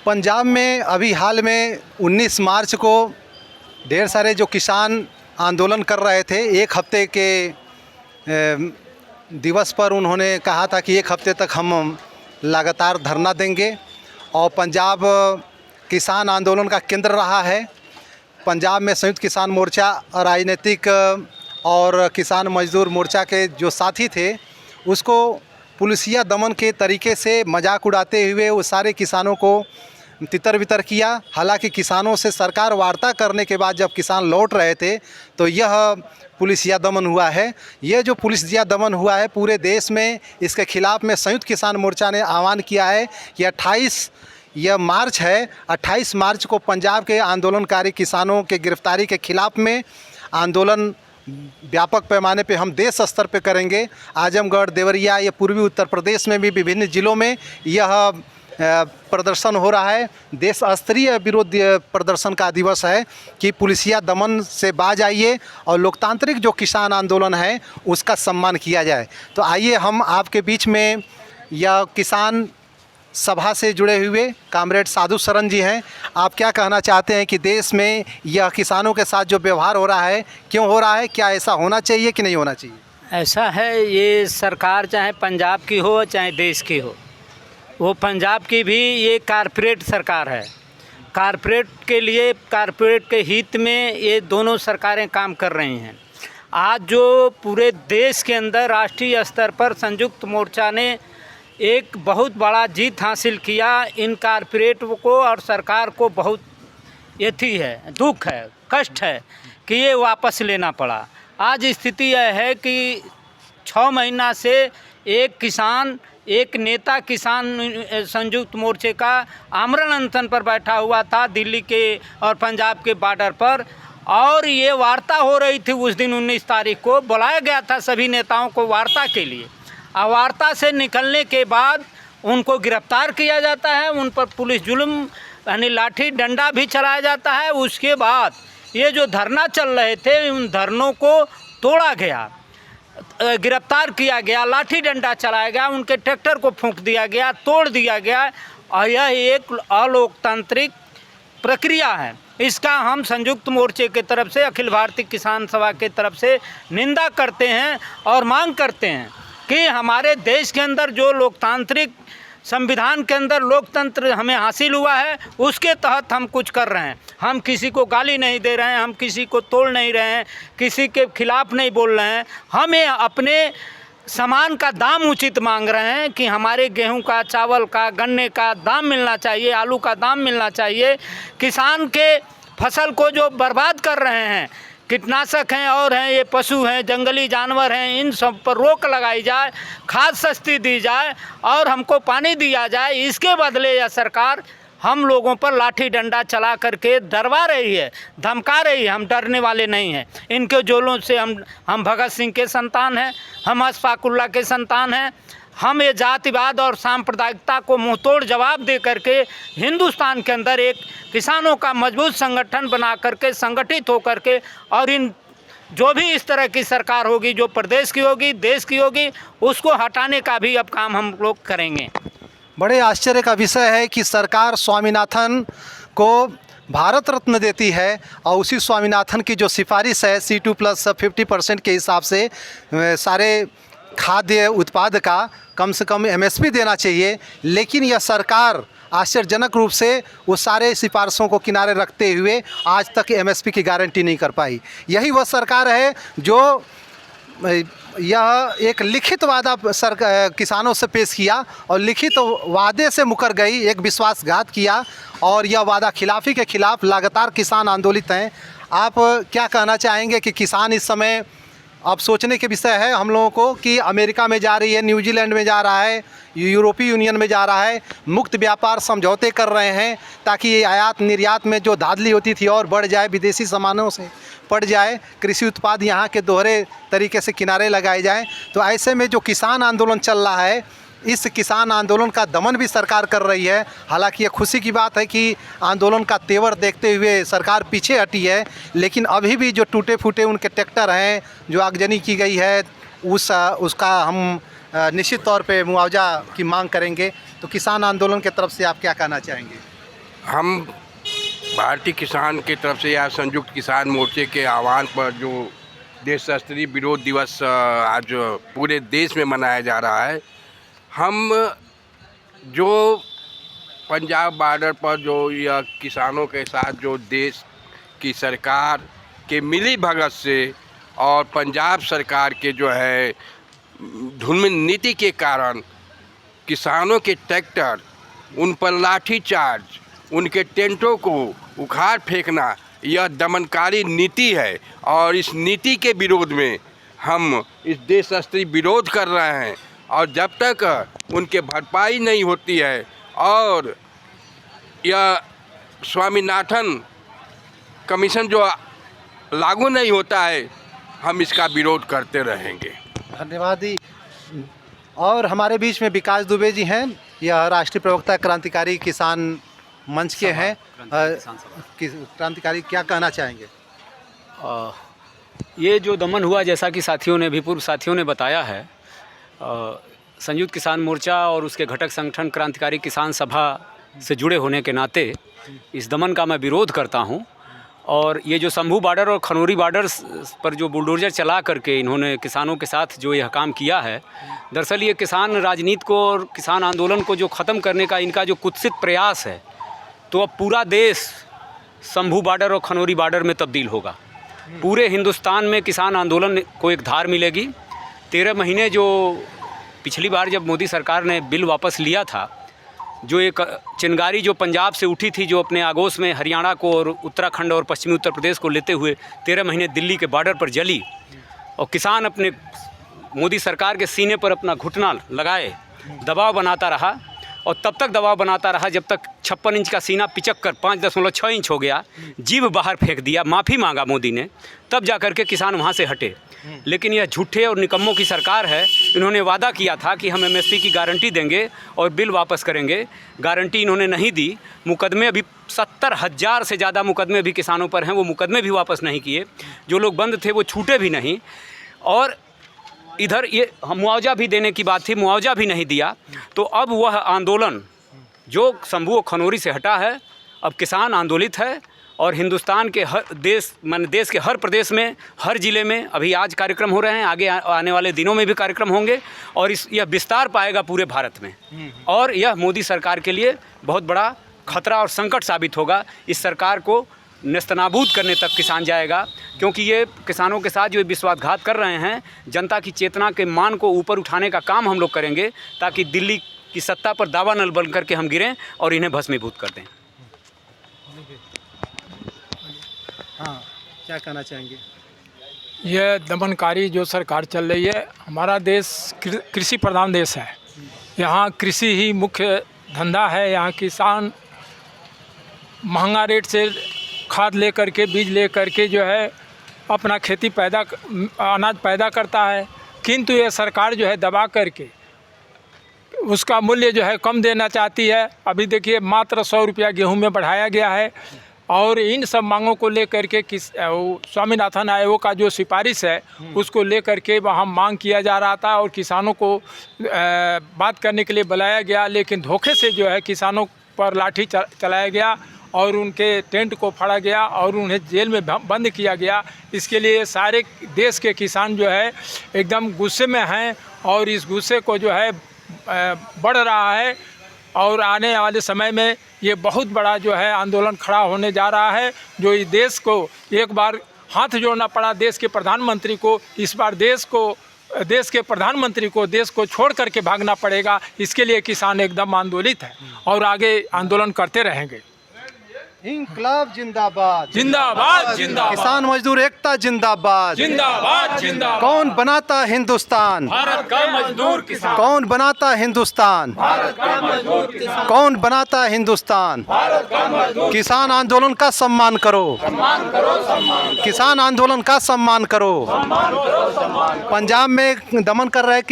पंजाब में अभी हाल में 19 मार्च को ढेर सारे जो किसान आंदोलन कर रहे थे, एक हफ्ते के दिवस पर उन्होंने कहा था कि एक हफ्ते तक हम लगातार धरना देंगे। और पंजाब किसान आंदोलन का केंद्र रहा है। पंजाब में संयुक्त किसान मोर्चा राजनीतिक और किसान मजदूर मोर्चा के जो साथी थे उसको पुलिसिया दमन के तरीके से मजाक उड़ाते हुए वो सारे किसानों को तितर बितर किया। हालांकि किसानों से सरकार वार्ता करने के बाद जब किसान लौट रहे थे तो यह पुलिसिया दमन हुआ है। यह जो पुलिसिया दमन हुआ है पूरे देश में, इसके खिलाफ़ में संयुक्त किसान मोर्चा ने आह्वान किया है कि 28 मार्च को पंजाब के आंदोलनकारी किसानों के गिरफ्तारी के खिलाफ़ में आंदोलन व्यापक पैमाने पे हम देश स्तर पे करेंगे। आजमगढ़, देवरिया, या पूर्वी उत्तर प्रदेश में भी विभिन्न ज़िलों में यह प्रदर्शन हो रहा है। देश स्तरीय विरोध प्रदर्शन का दिवस है कि पुलिसिया दमन से बाज आइए और लोकतांत्रिक जो किसान आंदोलन है उसका सम्मान किया जाए। तो आइए हम आपके बीच में यह किसान सभा से जुड़े हुए कामरेड साधु शरण जी हैं। आप क्या कहना चाहते हैं कि देश में यह किसानों के साथ जो व्यवहार हो रहा है क्यों हो रहा है, क्या ऐसा होना चाहिए कि नहीं होना चाहिए? ऐसा है, ये सरकार चाहे पंजाब की हो चाहे देश की हो, वो पंजाब की भी ये कारपोरेट सरकार है। कारपोरेट के लिए, कारपोरेट के हित में ये दोनों सरकारें काम कर रही हैं। आज जो पूरे देश के अंदर राष्ट्रीय स्तर पर संयुक्त मोर्चा ने एक बहुत बड़ा जीत हासिल किया, इन कारपोरेट को और सरकार को बहुत यथी है, दुख है, कष्ट है कि ये वापस लेना पड़ा। आज स्थिति यह है कि 6 महीना से एक नेता किसान संयुक्त मोर्चे का आमरण अनशन पर बैठा हुआ था दिल्ली के और पंजाब के बॉर्डर पर, और ये वार्ता हो रही थी। उस दिन 19 तारीख को बुलाया गया था सभी नेताओं को वार्ता के लिए। वार्ता से निकलने के बाद उनको गिरफ्तार किया जाता है, उन पर पुलिस जुल्म यानी लाठी डंडा भी चलाया जाता है। उसके बाद ये जो धरना चल रहे थे उन धरनों को तोड़ा गया, गिरफ्तार किया गया, लाठी डंडा चलाया गया, उनके ट्रैक्टर को फूंक दिया गया, तोड़ दिया गया। और यह एक अलोकतांत्रिक प्रक्रिया है। इसका हम संयुक्त मोर्चे की तरफ से, अखिल भारतीय किसान सभा की तरफ से निंदा करते हैं और मांग करते हैं कि हमारे देश के अंदर जो लोकतांत्रिक संविधान के अंदर लोकतंत्र हमें हासिल हुआ है उसके तहत हम कुछ कर रहे हैं। हम किसी को गाली नहीं दे रहे हैं, हम किसी को तोड़ नहीं रहे हैं, किसी के खिलाफ़ नहीं बोल रहे हैं। हमें अपने सामान का दाम उचित मांग रहे हैं कि हमारे गेहूं का, चावल का, गन्ने का दाम मिलना चाहिए, आलू का दाम मिलना चाहिए। किसान के फसल को जो बर्बाद कर रहे हैं, कीटनाशक हैं और हैं, ये पशु हैं, जंगली जानवर हैं, इन सब पर रोक लगाई जाए, खाद सस्ती दी जाए और हमको पानी दिया जाए। इसके बदले यह सरकार हम लोगों पर लाठी डंडा चला करके डरवा रही है, धमका रही है। हम डरने वाले नहीं हैं। इनके जोलों से हम भगत सिंह के संतान हैं, हम अशफाकुल्ला के संतान हैं। हम ये जातिवाद और सांप्रदायिकता को मुंहतोड़ जवाब दे करके हिंदुस्तान के अंदर एक किसानों का मजबूत संगठन बना करके, संगठित हो करके, और इन जो भी इस तरह की सरकार होगी, जो प्रदेश की होगी, देश की होगी, उसको हटाने का भी अब काम हम लोग करेंगे। बड़े आश्चर्य का विषय है कि सरकार स्वामीनाथन को भारत रत्न देती है और उसी स्वामीनाथन की जो सिफारिश है C2+ 50% के हिसाब से सारे खाद्य उत्पाद का कम से कम MSP देना चाहिए, लेकिन यह सरकार आश्चर्यजनक रूप से वो सारे सिफारिशों को किनारे रखते हुए आज तक MSP की गारंटी नहीं कर पाई। यही वह सरकार है जो यह एक लिखित वादा किसानों से पेश किया और लिखित वादे से मुकर गई, एक विश्वासघात किया और यह वादा खिलाफ़ी के खिलाफ़ लगातार किसान आंदोलित हैं। आप क्या कहना चाहेंगे कि किसान इस समय अब सोचने के विषय है हम लोगों को कि अमेरिका में जा रही है, न्यूजीलैंड में जा रहा है, यूरोपीय यूनियन में जा रहा है, मुक्त व्यापार समझौते कर रहे हैं ताकि ये आयात निर्यात में जो धांधली होती थी और बढ़ जाए, विदेशी सामानों से पड़ जाए, कृषि उत्पाद यहाँ के दोहरे तरीके से किनारे लगाए जाएँ। तो ऐसे में जो किसान आंदोलन चल रहा है, इस किसान आंदोलन का दमन भी सरकार कर रही है। हालांकि ये खुशी की बात है कि आंदोलन का तेवर देखते हुए सरकार पीछे हटी है, लेकिन अभी भी जो टूटे फूटे उनके ट्रैक्टर हैं, जो आगजनी की गई है, उसका हम निश्चित तौर पे मुआवजा की मांग करेंगे। तो किसान आंदोलन की तरफ से आप क्या कहना चाहेंगे? हम भारतीय किसान की तरफ से या संयुक्त किसान मोर्चे के आह्वान पर जो देश स्तरीय विरोध दिवस आज पूरे देश में मनाया जा रहा है, हम जो पंजाब बॉर्डर पर जो यह किसानों के साथ जो देश की सरकार के मिली भगत से और पंजाब सरकार के जो है धूमिल नीति के कारण किसानों के ट्रैक्टर, उन पर लाठीचार्ज, उनके टेंटों को उखाड़ फेंकना, यह दमनकारी नीति है और इस नीति के विरोध में हम इस देश स्तरीय विरोध कर रहे हैं। और जब तक उनके भरपाई नहीं होती है और यह स्वामीनाथन कमीशन जो लागू नहीं होता है, हम इसका विरोध करते रहेंगे। धन्यवाद जी। और हमारे बीच में विकास दुबे जी हैं, यह राष्ट्रीय प्रवक्ता क्रांतिकारी किसान मंच के हैं। क्रांतिकारी क्या कहना चाहेंगे? ये जो दमन हुआ, जैसा कि साथियों ने भी पूर्व साथियों ने बताया है, संयुक्त किसान मोर्चा और उसके घटक संगठन क्रांतिकारी किसान सभा से जुड़े होने के नाते इस दमन का मैं विरोध करता हूं। और ये जो शंभू बॉर्डर और खनौरी बॉर्डर पर जो बुलडोजर चला करके इन्होंने किसानों के साथ जो यह काम किया है, दरअसल ये किसान राजनीति को और किसान आंदोलन को जो ख़त्म करने का इनका जो कुत्सित प्रयास है, तो अब पूरा देश शंभू बॉर्डर और खनौरी बॉर्डर में तब्दील होगा। पूरे हिंदुस्तान में किसान आंदोलन को एक धार मिलेगी। 13 महीने जो पिछली बार जब मोदी सरकार ने बिल वापस लिया था, जो एक चिंगारी जो पंजाब से उठी थी, जो अपने आगोश में हरियाणा को और उत्तराखंड और पश्चिमी उत्तर प्रदेश को लेते हुए 13 महीने दिल्ली के बॉर्डर पर जली और किसान अपने मोदी सरकार के सीने पर अपना घुटना लगाए दबाव बनाता रहा। और तब तक दबाव बनाता रहा जब तक 56 इंच का सीना पिचक कर 5.6 इंच हो गया, जीभ बाहर फेंक दिया, माफ़ी मांगा मोदी ने, तब जा कर के किसान वहाँ से हटे। लेकिन यह झूठे और निकम्मों की सरकार है। इन्होंने वादा किया था कि हम MSP की गारंटी देंगे और बिल वापस करेंगे, गारंटी इन्होंने नहीं दी। मुकदमे अभी 70,000 से ज़्यादा मुकदमे भी किसानों पर हैं, वो मुकदमे भी वापस नहीं किए। जो लोग बंद थे वो छूटे भी नहीं। और इधर ये मुआवजा भी देने की बात थी, मुआवजा भी नहीं दिया। तो अब वह आंदोलन जो शंभू और खनौरी से हटा है, अब किसान आंदोलित है और हिंदुस्तान के हर देश के हर प्रदेश में, हर ज़िले में अभी आज कार्यक्रम हो रहे हैं, आगे आने वाले दिनों में भी कार्यक्रम होंगे और यह विस्तार पाएगा पूरे भारत में। और यह मोदी सरकार के लिए बहुत बड़ा खतरा और संकट साबित होगा। इस सरकार को नेस्तनाबूद करने तक किसान जाएगा, क्योंकि ये किसानों के साथ जो विश्वासघात कर रहे हैं, जनता की चेतना के मान को ऊपर उठाने का काम हम लोग करेंगे, ताकि दिल्ली की सत्ता पर दावा नल बन करके हम गिरें और इन्हें भस्मीभूत कर दें। हाँ, क्या कहना चाहेंगे? यह दमनकारी जो सरकार चल रही है, हमारा देश कृषि प्रधान देश है। यहाँ कृषि ही मुख्य धंधा है। यहाँ किसान महंगा रेट से खाद ले करके, बीज ले करके जो है अपना खेती अनाज पैदा करता है। किंतु ये सरकार जो है दबा करके उसका मूल्य जो है कम देना चाहती है। अभी देखिए मात्र 100 रुपया गेहूँ में बढ़ाया गया है। और इन सब मांगों को लेकर के स्वामीनाथन आयोग का जो सिफारिश है उसको लेकर के वहाँ मांग किया जा रहा था और किसानों को बात करने के लिए बुलाया गया, लेकिन धोखे से जो है किसानों पर लाठी चलाया गया और उनके टेंट को फाड़ा गया और उन्हें जेल में बंद किया गया। इसके लिए सारे देश के किसान जो है एकदम गुस्से में हैं और इस गुस्से को जो है बढ़ रहा है और आने वाले समय में ये बहुत बड़ा जो है आंदोलन खड़ा होने जा रहा है। जो इस देश को एक बार हाथ जोड़ना पड़ा देश के प्रधानमंत्री को, इस बार देश के प्रधानमंत्री को देश को छोड़ करके भागना पड़ेगा। इसके लिए किसान एकदम आंदोलित है और आगे आंदोलन करते रहेंगे। इंकलाब जिंदाबाद, जिंदाबाद जिंदाबाद, किसान मजदूर एकता जिंदाबाद, जिंदाबाद जिंदाबाद। कौन बनाता हिंदुस्तान? भारत का मजदूर किसान। कौन बनाता हिंदुस्तान? भारत का मजदूर किसान। कौन बनाता हिंदुस्तान? भारत का मजदूर। किसान आंदोलन का सम्मान करो, सम्मान करो, सम्मान करो, किसान आंदोलन का सम्मान करो। सम्मान करो, सम्मान करो। पंजाब में दमन कर रहे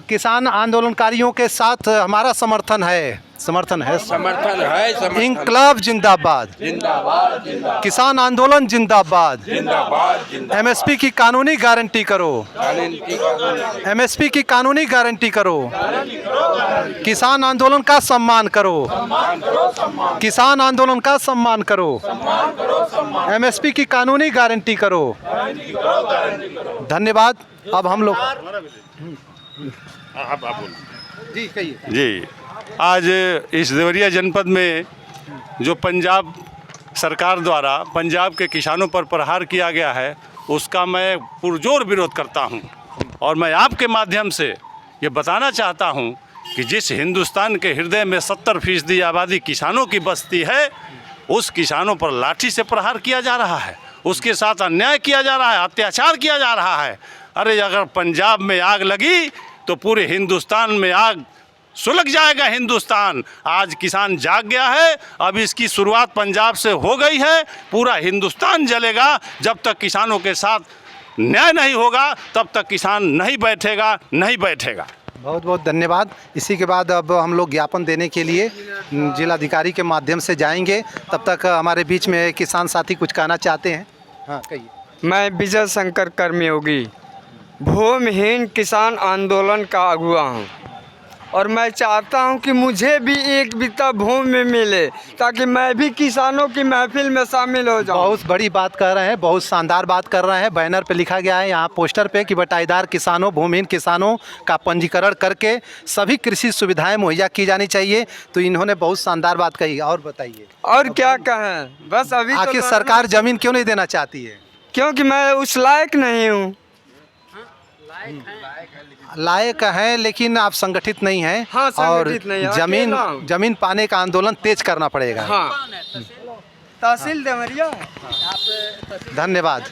किसान आंदोलनकारियों के साथ हमारा समर्थन है। समर्थन है। समर्थन है, समर्थन। इंकलाब जिंदाबाद, जिंदाबाद जिंदाबाद किसान आंदोलन जिंदाबाद, जिंदाबाद जिंदाबाद। एमएसपी की कानूनी गारंटी करो, एमएसपी की कानूनी गारंटी करो, किसान आंदोलन का सम्मान करो, किसान आंदोलन का सम्मान करो, एमएसपी की कानूनी गारंटी करो। धन्यवाद। अब हम लोग जी कहिए। जी, आज इस देवरिया जनपद में जो पंजाब सरकार द्वारा पंजाब के किसानों पर प्रहार किया गया है, उसका मैं पुरजोर विरोध करता हूं। और मैं आपके माध्यम से ये बताना चाहता हूं कि जिस हिंदुस्तान के हृदय में 70% आबादी किसानों की बसती है, उस किसानों पर लाठी से प्रहार किया जा रहा है, उसके साथ अन्याय किया जा रहा है, अत्याचार किया जा रहा है। अरे अगर पंजाब में आग लगी तो पूरे हिंदुस्तान में आग सुलग जाएगा। हिंदुस्तान आज किसान जाग गया है, अब इसकी शुरुआत पंजाब से हो गई है, पूरा हिंदुस्तान जलेगा। जब तक किसानों के साथ न्याय नहीं होगा तब तक किसान नहीं बैठेगा, नहीं बैठेगा। बहुत बहुत धन्यवाद। इसी के बाद अब हम लोग ज्ञापन देने के लिए जिलाधिकारी के माध्यम से जाएंगे। तब तक हमारे बीच में किसान साथी कुछ कहना चाहते हैं। हाँ कहिए। मैं विजय शंकर कर्मयोगी भूमिहीन किसान आंदोलन का अगुवा हूँ और मैं चाहता हूँ कि मुझे भी एक बित्ता भूमि मिले ताकि मैं भी किसानों की महफिल में शामिल हो जाऊँ। बहुत बड़ी बात कर रहे हैं, बहुत शानदार बात कर रहे हैं। बैनर पे लिखा गया है यहाँ पोस्टर पे कि बटाईदार किसानों, भूमिहीन किसानों का पंजीकरण करके सभी कृषि सुविधाएं मुहैया की जानी चाहिए। तो इन्होंने बहुत शानदार बात कही। और बताइए और क्या कहें, बस अभी तो आखिर सरकार जमीन क्यों नहीं देना चाहती है? क्योंकि मैं उस लायक नहीं हूँ। लायक हैं लेकिन आप संगठित नहीं हैं। हाँ, और संगठित नहीं हैं। जमीन पाने का आंदोलन तेज करना पड़ेगा। हाँ, तहसील देवरिया। धन्यवाद।